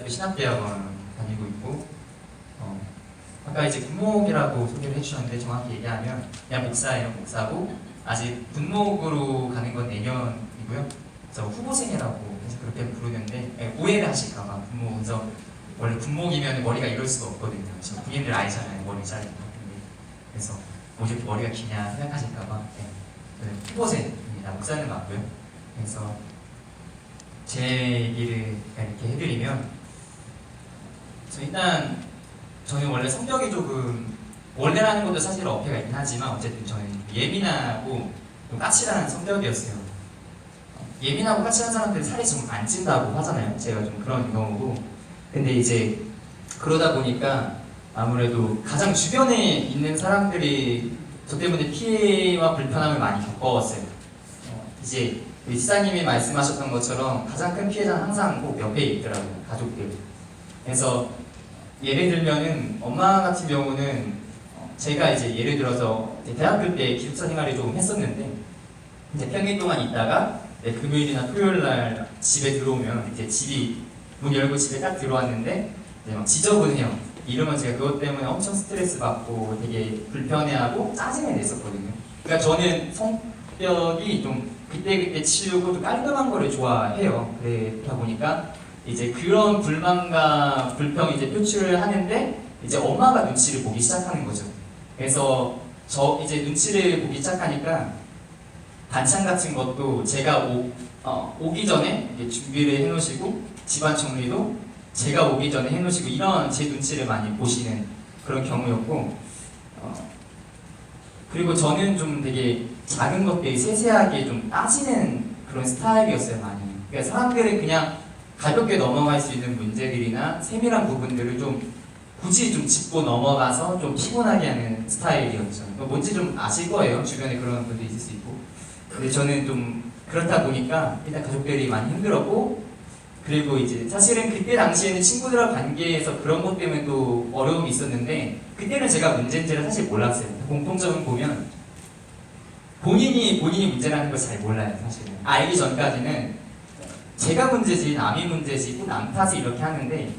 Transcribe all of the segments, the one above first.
서울대학교 신학대학원 다니고 있고, 아까 이제 군목이라고 소개를 해주셨는데 정확히 얘기하면 그냥 목사예요. 목사고 아직 군목으로 가는 건 내년이고요. 그래서 후보생이라고 해서 그렇게 부르는데 오해를 하실까봐 군목. 그래서 원래 군목이면 머리가 이럴 수가 없거든요. 지금 군인들 알잖아요. 머리 자르는 거. 그래서 뭐 이렇게 머리가 기냐 생각하실까봐 후보생입니다. 목사는 맞고요. 그래서 제 얘기를 이렇게 해드리면, 일단 저는 원래 성격이 조금, 원래라는 것도 사실 어폐가 있긴 하지만 어쨌든 저는 예민하고 좀 까칠한 성격이었어요. 예민하고 까칠한 사람들은 살이 좀 안 찐다고 하잖아요. 제가 좀 그런 경우고. 근데 이제 그러다 보니까 아무래도 가장 주변에 있는 사람들이 저 때문에 피해와 불편함을 많이 겪었어요. 이제 우리 지사님이 말씀하셨던 것처럼 가장 큰 피해자는 항상 꼭 옆에 있더라고요. 가족들. 그래서 예를 들면은 엄마 같은 경우는 제가 이제 예를 들어서 이제 대학교 때 기숙사 생활을 조금 했었는데, 이제 평일 동안 있다가 금요일이나 토요일 날 집에 들어오면 이제 집이 문 열고 집에 딱 들어왔는데 이제 막 지저분해요. 이러면 제가 그것 때문에 엄청 스트레스 받고 되게 불편해하고 짜증을 냈었거든요. 그러니까 저는 성격이 좀 그때그때 치우고 좀 깔끔한 거를 좋아해요. 그러다 보니까 이제 그런 불만과 불평이 이제 표출을 하는데 이제 엄마가 눈치를 보기 시작하는 거죠. 그래서 저 이제 눈치를 보기 시작하니까 반찬 같은 것도 제가 오기 전에 이제 준비를 해놓으시고, 집안 정리도 제가 오기 전에 해놓으시고, 이런 제 눈치를 많이 보시는 그런 경우였고, 그리고 저는 좀 되게 작은 것들이 세세하게 좀 따지는 그런 스타일이었어요, 많이. 그러니까 사람들은 그냥 가볍게 넘어갈 수 있는 문제들이나 세밀한 부분들을 좀 굳이 좀 짚고 넘어가서 좀 피곤하게 하는 스타일이었죠. 뭔지 좀 아실 거예요. 주변에 그런 분도 있을 수 있고. 근데 저는 좀 그렇다 보니까 일단 가족들이 많이 힘들었고, 그리고 이제 사실은 그때 당시에는 친구들과 관계에서 그런 것 때문에 또 어려움이 있었는데, 그때는 제가 문제인지를 사실 몰랐어요. 공통점은 보면 본인이 문제라는 걸 잘 몰라요. 사실은 알기 전까지는 제가 문제지 남이 문제지 남 탓을 이렇게 하는데,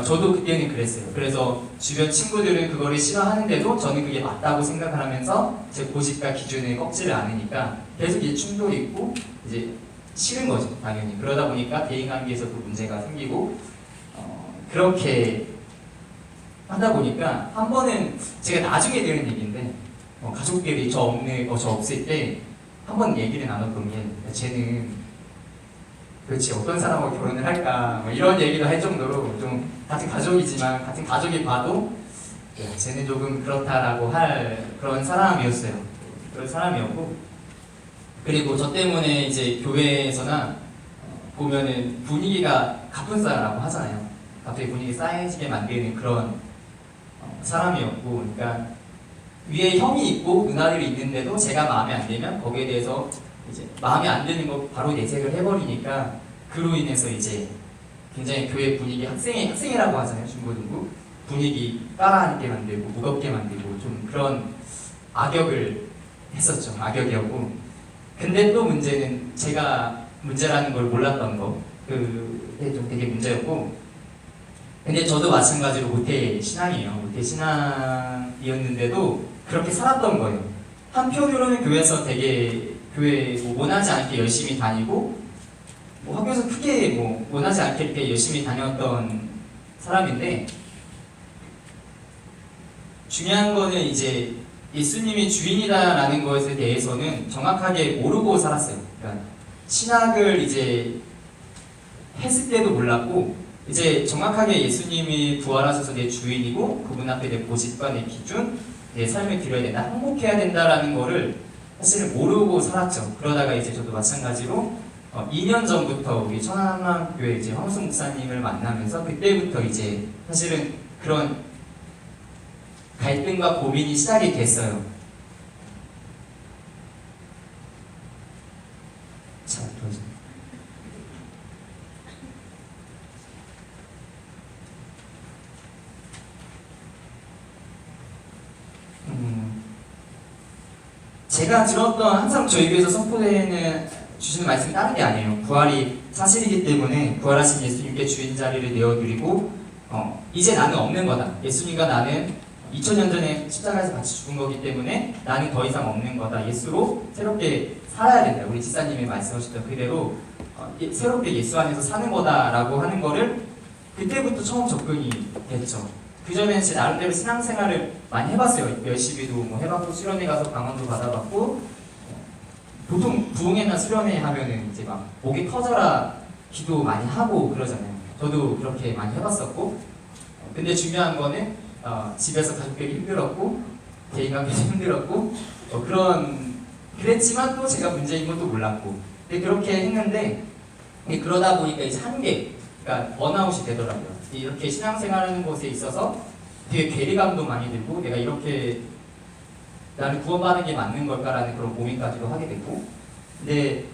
저도 그때는 그랬어요. 그래서 주변 친구들은 그거를 싫어하는데도 저는 그게 맞다고 생각을 하면서 제 고집과 기준을 꺾지를 않으니까 계속 이제 충돌이 있고 이제 싫은 거죠, 당연히. 그러다 보니까 대인관계에서도 문제가 생기고, 그렇게 하다 보니까 한 번은 제가 나중에 들은 얘기인데, 가족들이 저 없을 때 한 번 얘기를 나눴던 게, 쟤는 그렇지 어떤 사람하고 결혼을 할까 뭐 이런 얘기도 할 정도로 좀 같은 가족이지만 같은 가족이 봐도 쟤는 조금 그렇다라고 할 그런 사람이었어요. 그런 사람이었고, 그리고 저 때문에 이제 교회에서나 보면은 분위기가 가뿐싸라고 하잖아요. 갑자기 분위기 쌓여지게 만드는 그런 사람이었고, 그러니까 위에 형이 있고 누나들이 있는데도 제가 마음에 안 들면 거기에 대해서 이제 마음에 안 드는 거 바로 내색을 해버리니까, 그로 인해서 이제 굉장히 교회 분위기, 학생이라고 하잖아요. 중고등부 분위기 따라앉게 만들고 무겁게 만들고 좀 그런 악역을 했었죠. 악역이었고, 근데 또 문제는 제가 문제라는 걸 몰랐던 거, 그게 좀 되게 문제였고, 근데 저도 마찬가지로 모태 신앙이에요. 모태 신앙이었는데도 그렇게 살았던 거예요. 한편으로는 교회에서 되게 교회 원하지 않게 열심히 다니고, 학교에서 크게 원하지 않게 이렇게 열심히 다녔던 사람인데, 중요한 거는 이제 예수님이 주인이다라는 것에 대해서는 정확하게 모르고 살았어요. 그러니까 신학을 이제 했을 때도 몰랐고, 이제 정확하게 예수님이 부활하셔서 내 주인이고 그분 앞에 내 고집과 내 기준, 내 삶을 드려야 된다, 행복해야 된다라는 거를 사실은 모르고 살았죠. 그러다가 이제 저도 마찬가지로 2년 전부터 우리 천안한마음교회 이제 황수 목사님을 만나면서 그때부터 이제 사실은 그런 갈등과 고민이 시작이 됐어요. 자, 제가 들었던, 항상 저희 교회에서 선포되는 주시는 말씀이 다른 게 아니에요. 부활이 사실이기 때문에 부활하신 예수님께 주인 자리를 내어드리고 이제 나는 없는 거다. 예수님과 나는 2000년 전에 십자가에서 같이 죽은 거기 때문에 나는 더 이상 없는 거다. 예수로 새롭게 살아야 된다. 우리 지사님이 말씀하셨던 그대로 새롭게 예수 안에서 사는 거다라고 하는 거를 그때부터 처음 접근이 됐죠. 그전에는 제 나름대로 신앙생활을 많이 해봤어요. 열심히도 뭐 해봤고 수련회 가서 강원도 받아봤고 보통 부흥회나 수련회 하면은 이제 막 목이 커져라 기도 많이 하고 그러잖아요. 저도 그렇게 많이 해봤었고 근데 중요한 거는 집에서 가족끼리 힘들었고 개인관계도 힘들었고 그랬지만 또 제가 문제인 것도 몰랐고 근데 그렇게 했는데 그러다 보니까 이제 한계 그러니까 번아웃이 되더라고요. 이렇게 신앙생활하는 곳에 있어서 되게 괴리감도 많이 들고 내가 이렇게 나를 구원받는 게 맞는 걸까라는 그런 고민까지도 하게 됐고 근데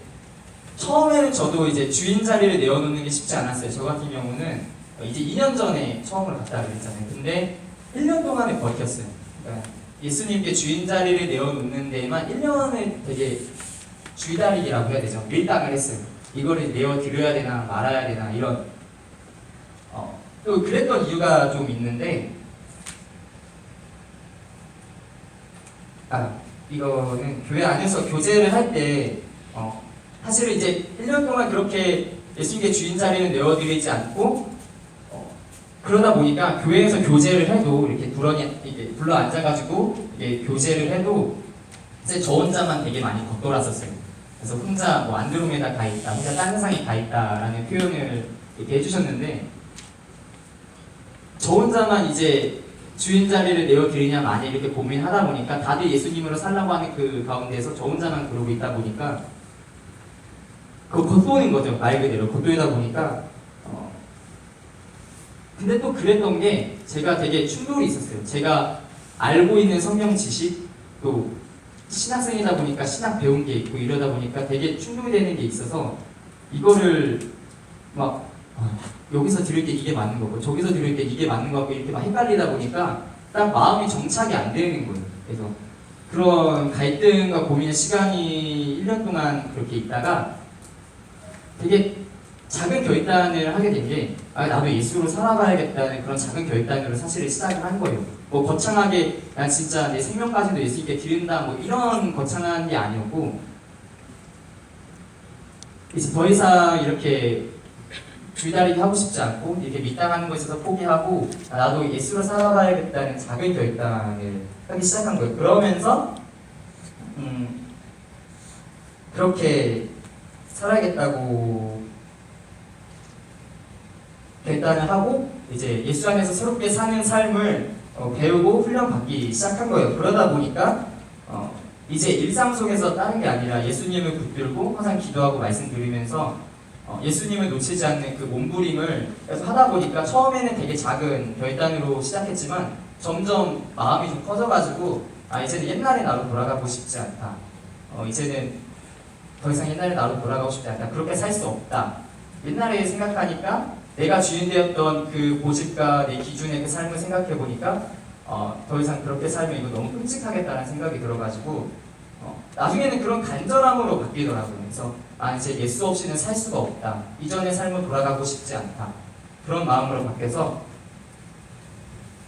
처음에는 저도 이제 주인 자리를 내어놓는 게 쉽지 않았어요. 저 같은 경우는 이제 2년 전에 처음으로 갔다 그랬잖아요. 근데 1년 동안에 버텼어요. 그러니까 예수님께 주인 자리를 내어놓는 데에만 1년을 되게 주의다리기라고 해야 되죠. 밀당을 했어요. 이거를 내어드려야 되나 말아야 되나 이런 또 그랬던 이유가 좀 있는데 이거는 교회 안에서 교제를 할 때 사실은 이제 1년 동안 그렇게 예수님께 주인 자리는 내어드리지 않고 그러다 보니까 교회에서 교제를 해도 이렇게 불러 앉아가지고 교제를 해도 이제 저 혼자만 되게 많이 겉돌았었어요. 그래서 혼자 뭐 안드로메다 가 있다, 혼자 딴 세상에 가 있다라는 표현을 이렇게 해주셨는데 저 혼자만 이제 주인 자리를 내어드리냐 많이 이렇게 고민하다 보니까 다들 예수님으로 살라고 하는 그 가운데서 저 혼자만 그러고 있다 보니까 그거 겉도는 거죠. 말 그대로 겉돌다 보니까 근데 또 그랬던 게 제가 되게 충돌이 있었어요. 제가 알고 있는 성경 지식 또 신학생이다 보니까 신학 배운 게 있고 이러다 보니까 되게 충돌되는 게 있어서 이거를 막 여기서 들을 때 이게 맞는 거고 저기서 들을 때 이게 맞는 거고 이렇게 막 헷갈리다 보니까 딱 마음이 정착이 안 되는 거예요. 그래서 그런 갈등과 고민의 시간이 1년 동안 그렇게 있다가 되게 작은 결단을 하게 된 게 나도 예수로 살아가야겠다는 그런 작은 결단으로 사실 시작을 한 거예요. 뭐 거창하게 난 진짜 내 생명까지도 예수님께 드린다 뭐 이런 거창한 게 아니었고 이제 더 이상 이렇게 줄다리기 하고 싶지 않고 이렇게 밀당하는 것에 있어서 포기하고 나도 예수로 살아가야겠다는 작은 결단을 하기 시작한 거예요. 그러면서 그렇게 살아야겠다고 결단을 하고 이제 예수 안에서 새롭게 사는 삶을 배우고 훈련받기 시작한 거예요. 그러다 보니까 이제 일상 속에서 다른 게 아니라 예수님을 붙들고 항상 기도하고 말씀드리면서 예수님을 놓치지 않는 그 몸부림을 계속 하다 보니까 처음에는 되게 작은 결단으로 시작했지만 점점 마음이 좀 커져가지고 이제는 옛날의 나로 돌아가고 싶지 않다. 이제는 더 이상 옛날의 나로 돌아가고 싶지 않다. 그렇게 살 수 없다. 옛날에 생각하니까 내가 주인 되었던 그 고집과 내 기준의 그 삶을 생각해 보니까 더 이상 그렇게 살면 이거 너무 끔찍하겠다는 생각이 들어가지고 나중에는 그런 간절함으로 바뀌더라고요. 그래서 이제 예수 없이는 살 수가 없다. 이전의 삶을 돌아가고 싶지 않다. 그런 마음으로 바뀌어서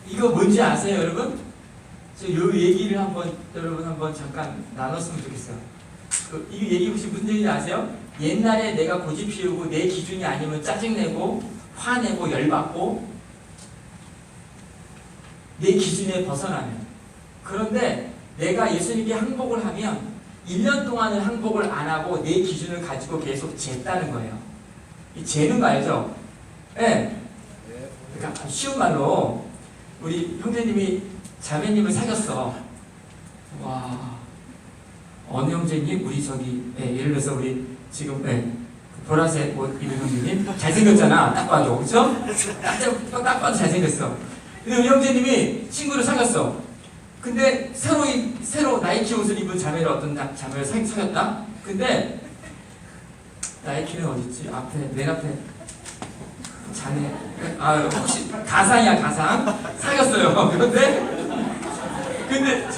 이거 뭔지 아세요, 여러분? 이 얘기를 여러분 한번 잠깐 나눴으면 좋겠어요. 이 얘기 혹시 무슨 얘기인지 아세요? 옛날에 내가 고집 피우고 내 기준이 아니면 짜증내고 화내고 열받고 내 기준에 벗어나면 그런데 내가 예수님께 항복을 하면 1년 동안은 항복을 안 하고 내 기준을 가지고 계속 쟀다는 거예요. 이 재는 거 알죠? 예. 네. 그러니까 쉬운 말로 우리 형제님이 자매님을 사귀었어. 와. 어느 형제님? 우리 예를 들어서 우리 지금 보라색 옷 입은 형제님 잘생겼잖아. 딱 봐도 그렇죠? 딱 봐도 잘생겼어. 근데 우리 형제님이 친구를 사귀었어. 근데 새로 나이키 옷을 입은 자매를 어떤 자매를 사귀었다? 근데 나이키는 어딨지? 맨 앞에 자네 혹시 가상이야 가상? 사귀었어요. 근데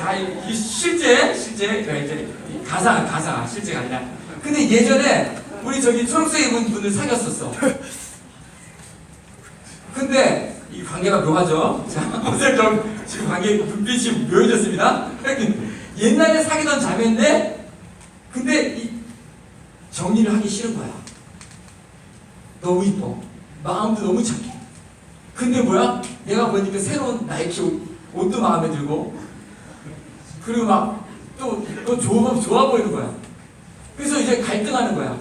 실제 이제 가상 실제가 아니라 근데 예전에 우리 저기 초록색 입은 분을 사귀었었어. 근데 이 관계가 묘하죠. 자, 어제 지금 관계 불빛이 묘해졌습니다. 옛날에 사귀던 자매인데, 근데 이 정리를 하기 싫은 거야. 너무 이뻐. 마음도 너무 착해. 근데 뭐야? 내가 보니까 새로운 나이키 옷도 마음에 들고, 그리고 막 또 좋아 보이는 거야. 그래서 이제 갈등하는 거야.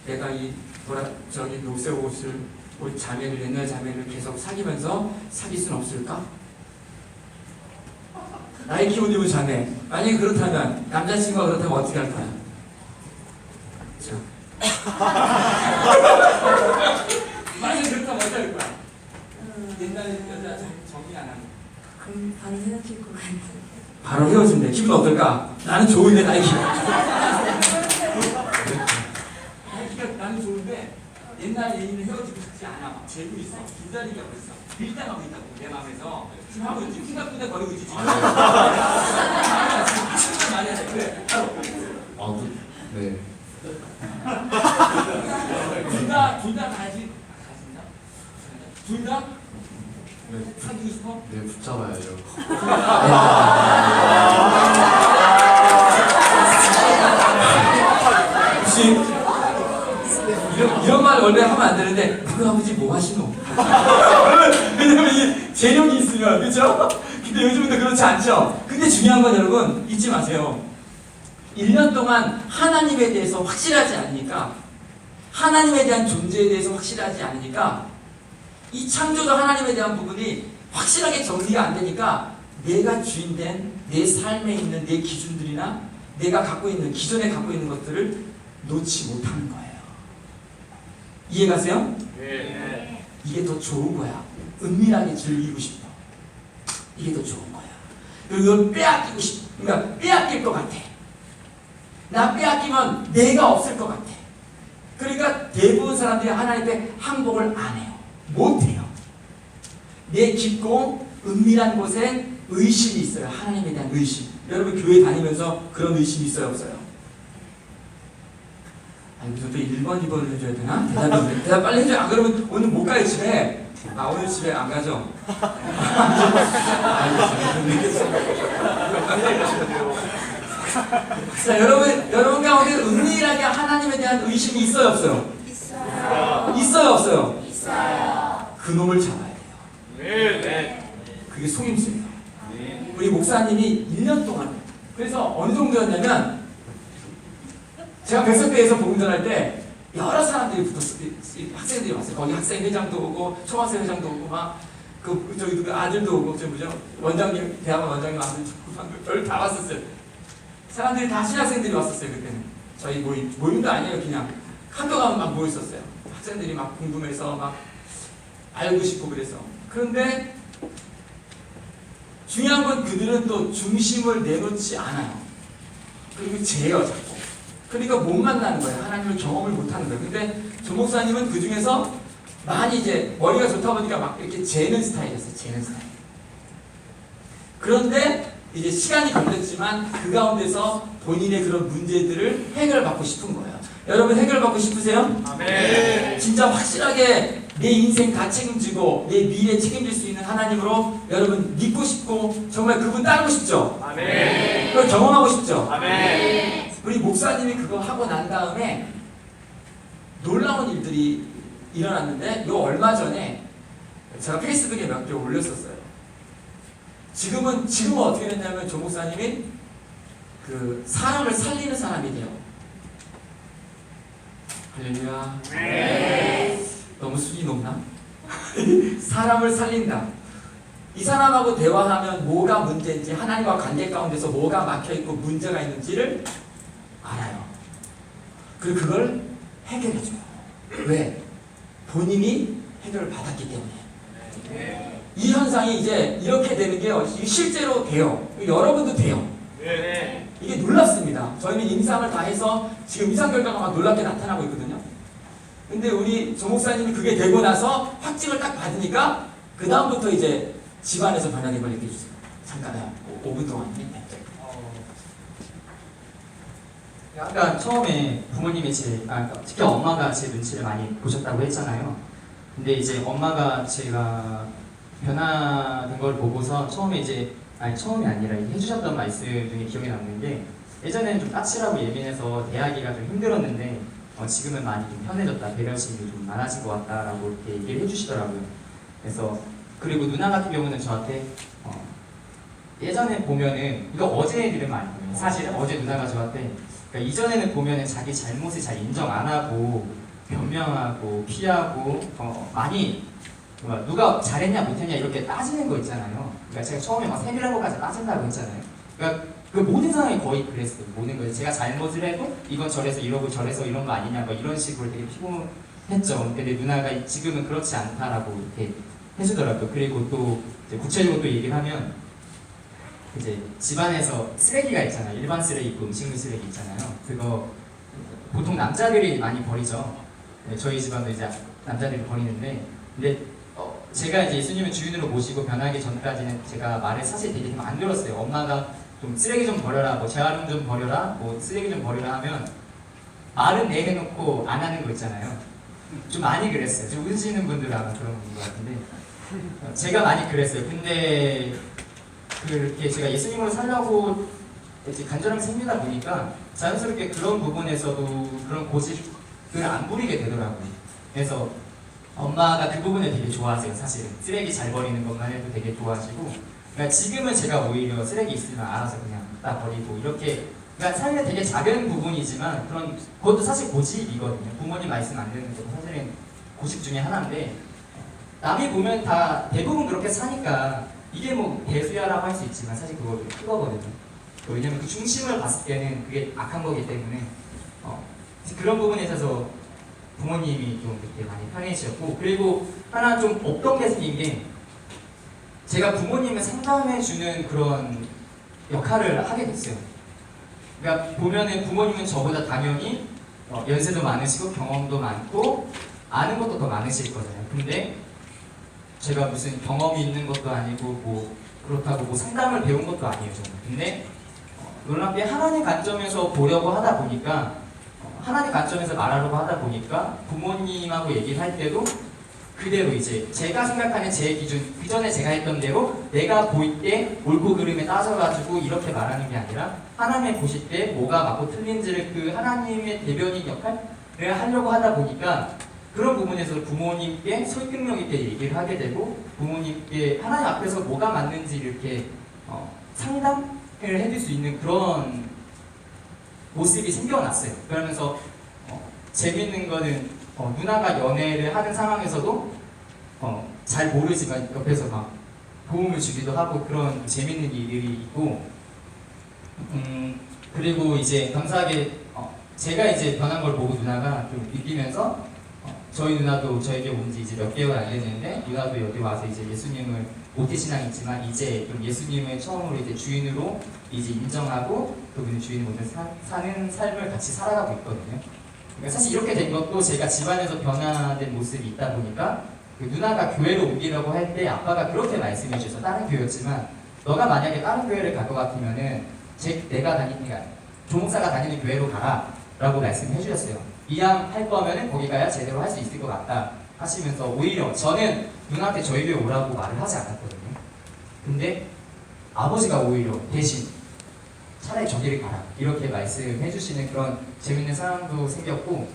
내가 이 저기 녹색 옷 자매를, 옛날 자매를 계속 사귀면서 사귈 순 없을까? 나이키 옷 입은 자매. 만약에 그렇다면, 남자친구가 그렇다면 어떻게 할 거야? 자. 만약에 그렇다면 어떻게 할 거야? 옛날 여자 정리 안 하는. 그럼 바로 헤어질 것 같은데. 바로 헤어진대. 기분 어떨까? 나는 좋은데, 나이키가. 나이키가 나는 좋은데, 옛날 애인은 헤어지고 싶지 않아. 막 재고 있어. 기다리고 있어. 밀당하고 있다고, 내 마음에서. 지금 하고 있지. 쿵닥쿵닥 거리고 있지, 지금. 지금 말해야 돼. 그래. 네. 둘 다 가진다? 둘 다? 네. 사귀고 싶어? 네, 붙잡아야죠. 혹시 이런 말 원래 하면 안 되는데 그 아버지 뭐 하시노? 왜냐면 이 재력이 있으면, 그렇죠? 근데 요즘은 그렇지 않죠? 근데 중요한 건 여러분 잊지 마세요. 1년 동안 하나님에 대해서 확실하지 않으니까, 하나님에 대한 존재에 대해서 확실하지 않으니까, 이 창조자 하나님에 대한 부분이 확실하게 정리가 안 되니까 내가 주인된 내 삶에 있는 내 기준들이나 내가 갖고 있는, 기존에 갖고 있는 것들을 놓지 못하는 거예요. 이해가세요? 네. 이게 더 좋은 거야. 은밀하게 즐기고 싶어. 이게 더 좋은 거야. 그리고 이걸 빼앗기고 싶어. 그러니까 빼앗길 것 같아. 나 빼앗기면 내가 없을 것 같아. 그러니까 대부분 사람들이 하나님 앞에 항복을 안 해요. 못 해요. 내 깊고 은밀한 곳에 의심이 있어요. 하나님에 대한 의심. 여러분 교회 다니면서 그런 의심이 있어요, 없어요? 아니 무슨 또 1번, 2번을 해줘야 되나? 대답 빨리 해줘요. 안 그러면 오늘 못 가요, 집에. 아, 오늘 집에 안 가죠? 자, 여러분 가운데 은밀하게 하나님에 대한 의심이 있어요, 없어요? 있어요. 있어요, 없어요? 있어요. 그놈을 잡아야 돼요. 네. 그게 속임수예요. 네. 우리 목사님이 1년 동안, 그래서 어느 정도였냐면, 제가 백석대에서 복음 전할 때 여러 사람들이 붙었어요. 학생들이 왔어요. 거기 학생 회장도 오고 초학생 회장도 오고 막 저기 그 아들도 오고 뭐죠? 원장님, 대학원 원장님 아들 별 다 왔었어요. 사람들이 다 신학생들이 왔었어요. 그때는 저희 모임도 아니에요. 그냥 학교 가면 막 모여 있었어요. 학생들이 막 궁금해서 막 알고 싶고 그래서. 그런데 중요한 건 그들은 또 중심을 내놓지 않아요. 그리고 재요, 자꾸. 그러니까 못 만나는 거예요. 하나님을 경험을 못 하는 거예요. 근데 조 목사님은 그 중에서 많이 이제 머리가 좋다 보니까 막 이렇게 재는 스타일이었어요. 재는 스타일. 그런데 이제 시간이 걸렸지만 그 가운데서 본인의 그런 문제들을 해결받고 싶은 거예요. 여러분 해결받고 싶으세요? 아멘. 진짜 확실하게 내 인생 다 책임지고 내 미래 책임질 수 있는 하나님으로 여러분 믿고 싶고 정말 그분 따르고 싶죠? 아멘. 그걸 경험하고 싶죠? 아멘. 우리 목사님이 그거 하고 난 다음에 놀라운 일들이 일어났는데 요 얼마 전에 제가 페이스북에 몇 개 올렸었어요. 지금은 어떻게 됐냐면 조 목사님이 그 사람을 살리는 사람이 돼요. 할렐루야. 네. 너무 수준이 높나? 사람을 살린다. 이 사람하고 대화하면 뭐가 문제인지, 하나님과 관계 가운데서 뭐가 막혀있고 문제가 있는지를 알아요. 그리고 그걸 해결해줘요. 왜? 본인이 해결을 받았기 때문에. 이 현상이 이제 이렇게 되는 게 실제로 돼요. 여러분도 돼요. 네. 이게 놀랍습니다. 저희는 임상을 다 해서 지금 이상 결과가 막 놀랍게 나타나고 있거든요. 근데 우리 조 목사님이 그게 되고 나서 확증을 딱 받으니까 그 다음부터 이제 집안에서 변화된 걸 얘기해 주세요. 잠깐만 5분 동안. 아까 처음에 부모님이 특히 엄마가 제 눈치를 많이 보셨다고 했잖아요. 근데 이제 엄마가 제가 변화된 걸 보고서 처음이 아니라 해주셨던 말씀 중에 기억에 남는 게 예전에는 좀 까칠하고 예민해서 대하기가 좀 힘들었는데 지금은 많이 좀 편해졌다, 배려심이 좀 많아진 것 같다라고 이렇게 얘기를 해주시더라고요. 그래서 그리고 누나 같은 경우는 저한테 예전에 보면은 이거 어제 일은 아니고요. 사실 어제 누나가 저한테 그러니까 이전에는 보면은 자기 잘못을 잘 인정 안 하고 변명하고 피하고 많이 누가 잘했냐 못했냐 이렇게 따지는 거 있잖아요. 그러니까 제가 처음에 막 세밀한 것까지 따진다고 했잖아요. 그러니까 그 모든 상황이 거의 그랬어요. 모든 거에 제가 잘못을 해도 이건 저래서 이러고 저래서 이런 거 아니냐 뭐 이런 식으로 되게 피곤했죠. 근데 누나가 지금은 그렇지 않다라고 이렇게 해주더라고요. 그리고 또 이제 구체적으로 또 얘기를 하면 이제 집안에서 쓰레기가 있잖아요. 일반 쓰레기 있고 음식물 쓰레기 있잖아요. 그거 보통 남자들이 많이 버리죠. 네, 저희 집안도 이제 남자들이 버리는데 근데 제가 이제 예수님을 주인으로 모시고 변하기 전까지는 제가 말을 사실 되게 안 들었어요. 엄마가 좀 쓰레기 좀 버려라, 뭐 재활용 좀 버려라, 뭐 쓰레기 좀 버려라 하면 말은 내해놓고 안 하는 거 있잖아요. 좀 많이 그랬어요. 좀 웃으시는 분들은 아마 그런 것 같은데 제가 많이 그랬어요. 근데 그렇게 제가 예수님으로 살려고 이제 간절함이 생기다 보니까 자연스럽게 그런 부분에서도 그런 고집을 안 부리게 되더라고요. 그래서 엄마가 그 부분을 되게 좋아하세요. 사실은 쓰레기 잘 버리는 것만 해도 되게 좋아하시고 그러니까 지금은 제가 오히려 쓰레기 있으면 알아서 그냥 다 버리고 이렇게 그러니까 삶에 되게 작은 부분이지만 그것도 사실 고집이거든요. 부모님 말씀 안 듣는 것도 사실은 고집 중에 하나인데 남이 보면 다 대부분 그렇게 사니까 이게 뭐 대수야라고 할 수 있지만 사실 그거 좀 큰 거거든요. 왜냐면 그 중심을 봤을 때는 그게 악한 거기 때문에 그런 부분에 있어서 부모님이 좀 그렇게 많이 편해지셨고 그리고 하나 좀 없던 게 생긴 게 제가 부모님을 상담해주는 그런 역할을 하게 됐어요. 그러니까 보면은 부모님은 저보다 당연히 연세도 많으시고 경험도 많고 아는 것도 더 많으실 거잖아요. 근데 제가 무슨 경험이 있는 것도 아니고 뭐 그렇다고 뭐 상담을 배운 것도 아니에요. 저는. 근데 놀랍게 하나님 관점에서 보려고 하다 보니까 하나님 관점에서 말하려고 하다 보니까 부모님하고 얘기를 할 때도 그대로 이제 제가 생각하는 제 기준 그 전에 제가 했던 대로 내가 보일 때 옳고 그름에 따져가지고 이렇게 말하는 게 아니라 하나님 보실 때 뭐가 맞고 틀린지를 그 하나님의 대변인 역할을 하려고 하다 보니까 그런 부분에서 부모님께 설득력 있게 얘기를 하게 되고 부모님께 하나님 앞에서 뭐가 맞는지 이렇게 상담을 해줄 수 있는 그런 모습이 생겨났어요. 그러면서 재밌는 거는 누나가 연애를 하는 상황에서도 잘 모르지만 옆에서 막 도움을 주기도 하고 그런 재밌는 일들이 있고 그리고 이제 감사하게 제가 이제 변한 걸 보고 누나가 좀 느끼면서 저희 누나도 저에게 온 지 이제 몇 개월 안 됐는데 누나도 여기 와서 이제 예수님을 모태신앙이 있지만 이제 좀 예수님을 처음으로 이제 주인으로 이제 인정하고 그분의 주인을 먼저 사는 삶을 같이 살아가고 있거든요. 그러니까 사실 이렇게 된 것도 제가 집안에서 변화된 모습이 있다 보니까 그 누나가 교회를 옮기려고 할 때 아빠가 그렇게 말씀해 주셔서 다른 교회였지만 너가 만약에 다른 교회를 갈 것 같으면은 내가 다니니까 조목사가 다니는 교회로 가라 라고 말씀해 주셨어요. 이왕 할 거면은 거기 가야 제대로 할 수 있을 것 같다 하시면서 오히려 저는 누나한테 저희 교회 오라고 말을 하지 않았거든요. 근데 아버지가 오히려 대신 차라리 저기를 가라 이렇게 말씀해 주시는 그런 재밌는 상황도 생겼고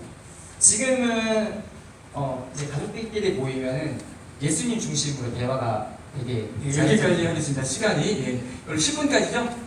지금은 이제 가족들끼리 모이면은 예수님 중심으로 대화가 되게 여기까지 하겠습니다. 시간이 오늘 10분까지죠?